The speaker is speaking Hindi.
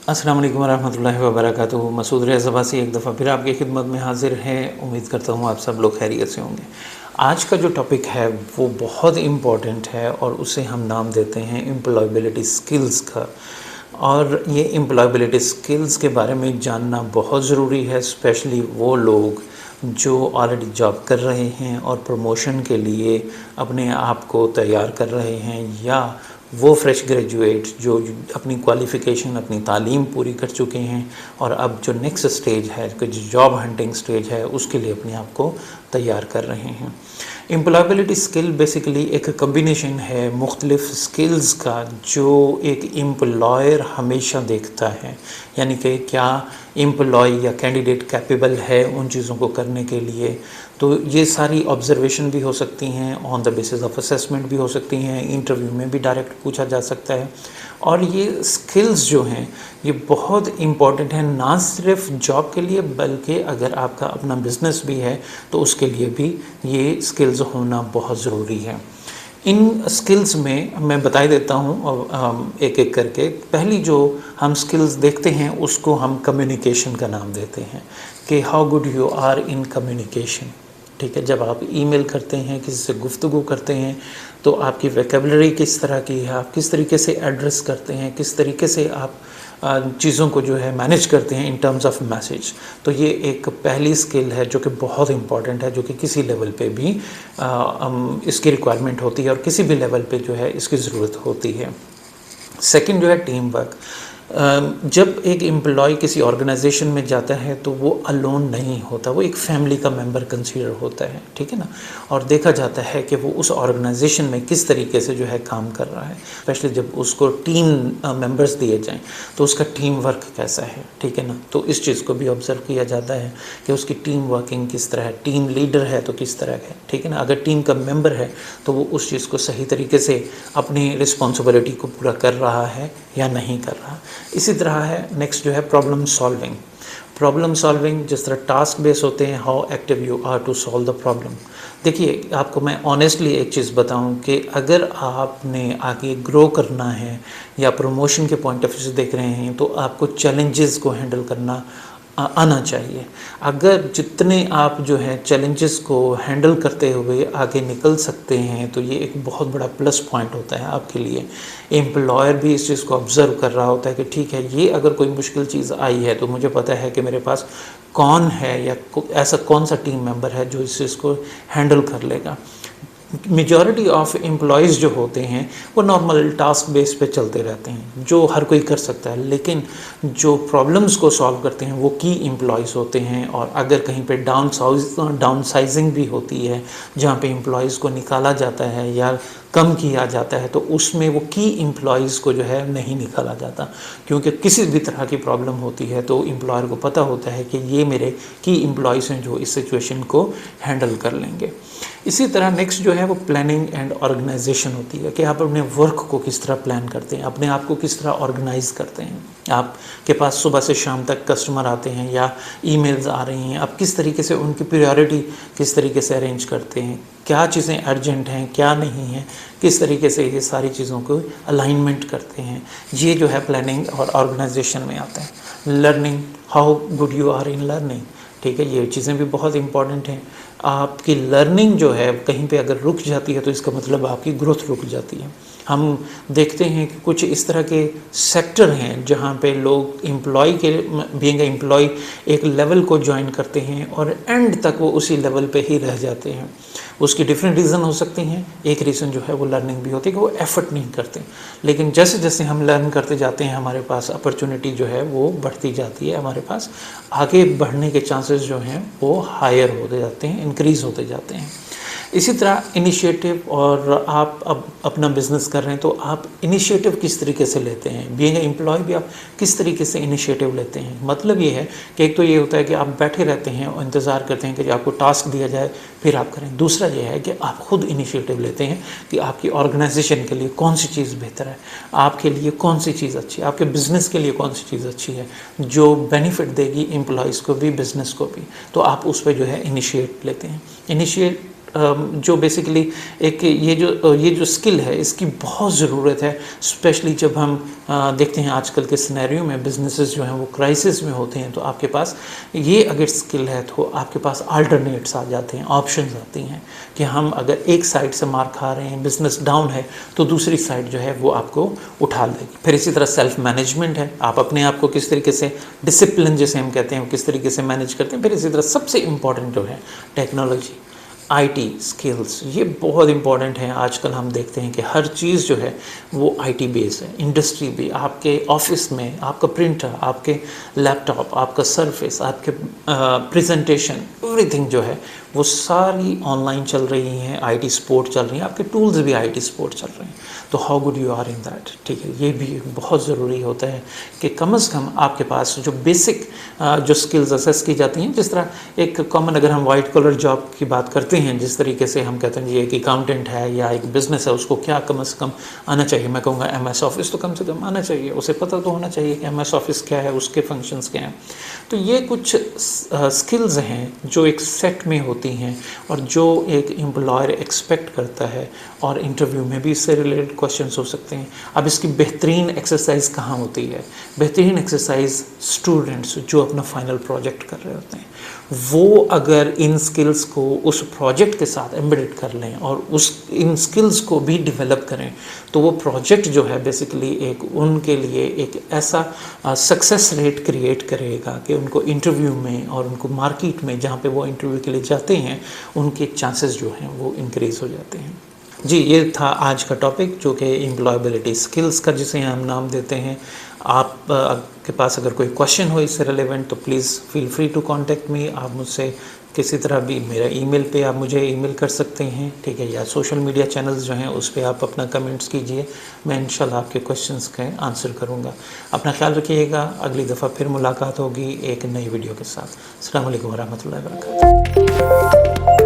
अस्सलाम वालेकुम रहमतुल्लाहि व बरकातुहू। मसूद रेज़ा अब्बासी एक दफ़ा फिर आपकी खिदमत में हाज़िर है। उम्मीद करता हूँ आप सब लोग खैरियत से होंगे। आज का जो टॉपिक है वो बहुत इम्पॉर्टेंट है और उसे हम नाम देते हैं एम्प्लॉयबिलिटी स्किल्स का। और ये एम्प्लॉयबिलिटी स्किल्स के बारे में जानना बहुत ज़रूरी है, स्पेशली वो लोग जो ऑलरेडी जॉब कर रहे हैं और प्रमोशन के लिए अपने आप को तैयार कर रहे हैं, या वो फ्रेश ग्रेजुएट जो अपनी क्वालिफ़िकेशन, अपनी तालीम पूरी कर चुके हैं और अब जो नेक्स्ट स्टेज है, जो जॉब हंटिंग स्टेज है, उसके लिए अपने आप को तैयार कर रहे हैं। एम्प्लॉयबिलिटी स्किल बेसिकली एक कम्बिनेशन है मुख्तलिफ़ स्किल्स का जो एक एम्प्लॉयर हमेशा देखता है, यानी कि क्या एम्प्लॉय या कैंडिडेट कैपेबल है उन चीज़ों को करने के लिए। तो ये सारी ऑब्जर्वेशन भी हो सकती हैं, on the basis of assessment भी हो सकती हैं, इंटरव्यू में भी डायरेक्ट पूछा जा सकता है। और ये स्किल्स जो हैं ये बहुत इम्पॉर्टेंट हैं, ना सिर्फ जॉब के लिए बल्कि अगर आपका अपना बिज़नेस भी है तो उसके लिए भी ये स्किल्स होना बहुत ज़रूरी है। इन स्किल्स में मैं बता देता हूँ एक एक करके। पहली जो हम स्किल्स देखते हैं उसको हम कम्युनिकेशन का नाम देते हैं कि how good you are in communication. ठीक है, जब आप ईमेल करते हैं, किसी से गुफ्तगू करते हैं, तो आपकी वोकैबुलरी किस तरह की है, आप किस तरीके से एड्रेस करते हैं, किस तरीके से आप चीज़ों को जो है मैनेज करते हैं इन टर्म्स ऑफ मैसेज। तो ये एक पहली स्किल है जो कि बहुत इम्पॉर्टेंट है, जो कि किसी लेवल पे भी इसकी रिक्वायरमेंट होती है और किसी भी लेवल पे जो है इसकी ज़रूरत होती है। सेकंड जो है टीम वर्क। जब एक एम्प्लॉय किसी ऑर्गेनाइजेशन में जाता है तो वो अलोन नहीं होता, वो एक फैमिली का मेंबर कंसीडर होता है, ठीक है ना। और देखा जाता है कि वो उस ऑर्गेनाइजेशन में किस तरीके से जो है काम कर रहा है, स्पेशली जब उसको टीम मेंबर्स दिए जाएं तो उसका टीम वर्क कैसा है, ठीक है ना। तो इस चीज़ को भी ऑब्ज़र्व किया जाता है कि उसकी टीम वर्किंग किस तरह है, टीम लीडर है तो किस तरह है, ठीक है ना। अगर टीम का मेंबर है तो वो उस चीज़ को सही तरीके से अपनी रिस्पॉन्सिबिलिटी को पूरा कर रहा है या नहीं कर रहा। इसी तरह है नेक्स्ट जो है प्रॉब्लम सॉल्विंग। प्रॉब्लम सॉल्विंग जिस तरह टास्क बेस होते हैं, how active you are to solve the problem. देखिए, आपको मैं ऑनेस्टली एक चीज़ बताऊं कि अगर आपने आगे ग्रो करना है या प्रमोशन के पॉइंट ऑफ व्यू से देख रहे हैं तो आपको चैलेंजेस को हैंडल करना आना चाहिए। अगर जितने आप जो है चैलेंजेस को हैंडल करते हुए आगे निकल सकते हैं तो ये एक बहुत बड़ा प्लस पॉइंट होता है आपके लिए। एम्प्लॉयर भी इस चीज़ को ऑब्ज़र्व कर रहा होता है कि ठीक है, ये अगर कोई मुश्किल चीज़ आई है तो मुझे पता है कि मेरे पास कौन है या ऐसा कौन सा टीम मेंबर है जो इस चीज़ को हैंडल कर लेगा। मेजॉरिटी ऑफ एम्प्लॉयज़ जो होते हैं वो नॉर्मल टास्क बेस पे चलते रहते हैं, जो हर कोई कर सकता है, लेकिन जो प्रॉब्लम्स को सॉल्व करते हैं वो की एम्प्लॉयज़ होते हैं। और अगर कहीं पे डाउन साइजिंग भी होती है, जहाँ पे एम्प्लॉयज़ को निकाला जाता है या कम किया जाता है, तो उसमें वो की एम्प्लॉयज़ को जो है नहीं निकाला जाता, क्योंकि किसी भी तरह की प्रॉब्लम होती है तो एम्प्लॉयर को पता होता है कि ये मेरे की एम्प्लॉयज़ हैं जो इस सिचुएशन को हैंडल कर लेंगे। इसी तरह नेक्स्ट जो है वो प्लानिंग एंड ऑर्गेनाइजेशन होती है कि आप अपने वर्क को किस तरह प्लान करते हैं, अपने आप को किस तरह ऑर्गेनाइज करते हैं। आपके पास सुबह से शाम तक कस्टमर आते हैं या ईमेल्स आ रही हैं, आप किस तरीके से उनकी प्रायोरिटी किस तरीके से अरेंज करते हैं, क्या चीज़ें अर्जेंट हैं क्या नहीं हैं, किस तरीके से ये सारी चीज़ों को अलाइनमेंट करते हैं। ये जो है प्लानिंग और ऑर्गेनाइजेशन में आता है। Learning, how good you are in learning, ठीक है, ये चीज़ें भी बहुत इंपॉर्टेंट हैं। आपकी लर्निंग जो है कहीं पे अगर रुक जाती है तो इसका मतलब आपकी ग्रोथ रुक जाती है। हम देखते हैं कि कुछ इस तरह के सेक्टर हैं जहाँ पे लोग एम्प्लॉय के बीइंग एम्प्लॉय एक लेवल को ज्वाइन करते हैं और एंड तक वो उसी लेवल पे ही रह जाते हैं। उसकी डिफरेंट रीज़न हो सकती हैं। एक रीज़न जो है वो लर्निंग भी होती है कि वो एफर्ट नहीं करते, लेकिन जैसे जैसे हम लर्न करते जाते हैं हमारे पास अपॉर्चुनिटी जो है वो बढ़ती जाती है, हमारे पास आगे बढ़ने के चांसेस जो हैं वो हायर होते जाते हैं, इंक्रीज़ होते जाते हैं। इसी तरह इनिशिएटिव, और आप अब अपना बिज़नेस कर रहे हैं तो आप इनिशिएटिव किस तरीके से लेते हैं, बीइंग एम्प्लॉय भी आप किस तरीके से इनिशिएटिव लेते हैं। मतलब ये है कि एक तो ये होता है कि आप बैठे रहते हैं और इंतज़ार करते हैं कि आपको टास्क दिया जाए फिर आप करें। दूसरा ये है कि आप खुद इनिशिएटिव लेते हैं कि आपकी ऑर्गेनाइजेशन के लिए कौन सी चीज़ बेहतर है, आपके लिए कौन सी चीज़ अच्छी है, आपके बिज़नेस के लिए कौन सी चीज़ अच्छी है जो बेनिफिट देगी एम्प्लॉयज़ को भी बिज़नेस को भी, तो आप उस पर जो है इनिशिएट लेते हैं। जो बेसिकली एक ये जो स्किल है इसकी बहुत ज़रूरत है, स्पेशली जब हम देखते हैं आजकल के सिनेरियो में बिजनेसेस जो हैं वो क्राइसिस में होते हैं, तो आपके पास ये अगर स्किल है तो आपके पास अल्टरनेट्स आ जाते हैं, ऑप्शंस आती हैं कि हम अगर एक साइड से मार खा रहे हैं, बिजनेस डाउन है, तो दूसरी साइड जो है वो आपको उठा लेगी। फिर इसी तरह सेल्फ मैनेजमेंट है, आप अपने आप को किस तरीके से डिसिप्लिन जिसे हम कहते हैं वो किस तरीके से मैनेज करते हैं। फिर इसी तरह सबसे इम्पॉर्टेंट जो है टेक्नोलॉजी, आईटी स्किल्स, ये बहुत इंपॉर्टेंट है। आजकल हम देखते हैं कि हर चीज़ जो है वो आईटी बेस है। इंडस्ट्री भी, आपके ऑफिस में आपका प्रिंटर, आपके लैपटॉप, आपका सरफेस, आपके प्रेजेंटेशन, एवरीथिंग जो है वो सारी ऑनलाइन चल रही हैं, आईटी सपोर्ट चल रही हैं, आपके टूल्स भी आईटी सपोर्ट चल रहे हैं। तो how good you are in that, ठीक है। ये भी बहुत ज़रूरी होता है कि कम से कम आपके पास जो बेसिक जो स्किल्स असेस की जाती हैं, जिस तरह एक कॉमन अगर हम वाइट कॉलर जॉब की बात करते हैं, जिस तरीके से हम कहते हैं ये एक अकाउंटेंट है या एक बिज़नेस है, उसको क्या कम से कम आना चाहिए। मैं कहूँगा एमएस ऑफिस तो कम से कम आना चाहिए, उसे पता तो होना चाहिए कि एमएस ऑफिस क्या है, उसके फंक्शंस क्या हैं। तो ये कुछ स्किल्स हैं जो एक सेट में होती हैं और जो एक एम्प्लॉयर एक्सपेक्ट करता है, और इंटरव्यू में भी इससे रिलेटेड क्वेश्चंस हो सकते हैं। अब इसकी बेहतरीन एक्सरसाइज कहाँ होती है? बेहतरीन एक्सरसाइज स्टूडेंट्स जो अपना फाइनल प्रोजेक्ट कर रहे होते हैं, वो अगर इन स्किल्स को उस प्रोजेक्ट के साथ एम्बेडेड कर लें और इन स्किल्स को भी डेवलप करें, तो वो प्रोजेक्ट जो है बेसिकली एक उनके लिए एक ऐसा सक्सेस रेट क्रिएट करेगा कि उनको इंटरव्यू में और उनको मार्केट में जहाँ पे वो इंटरव्यू के लिए जाते हैं, उनके चांसेस जो हैं वो इंक्रीज़ हो जाते हैं। जी, ये था आज का टॉपिक जो कि एम्प्लॉयबिलिटी स्किल्स का, जिसे हम नाम देते हैं। आप के पास अगर कोई क्वेश्चन हो इससे रिलेवेंट तो please feel free to contact me. आप मुझसे किसी तरह भी मेरा ईमेल पे आप मुझे ईमेल कर सकते हैं, ठीक है, या सोशल मीडिया चैनल्स जो हैं उस पर आप अपना कमेंट्स कीजिए। मैं इंशाल्लाह आपके क्वेश्चंस का आंसर करूँगा। अपना ख्याल रखिएगा। अगली दफ़ा फिर मुलाकात होगी एक नई वीडियो के साथ। अस्सलाम वालेकुम रहमतुल्लाहि व बरकातहू।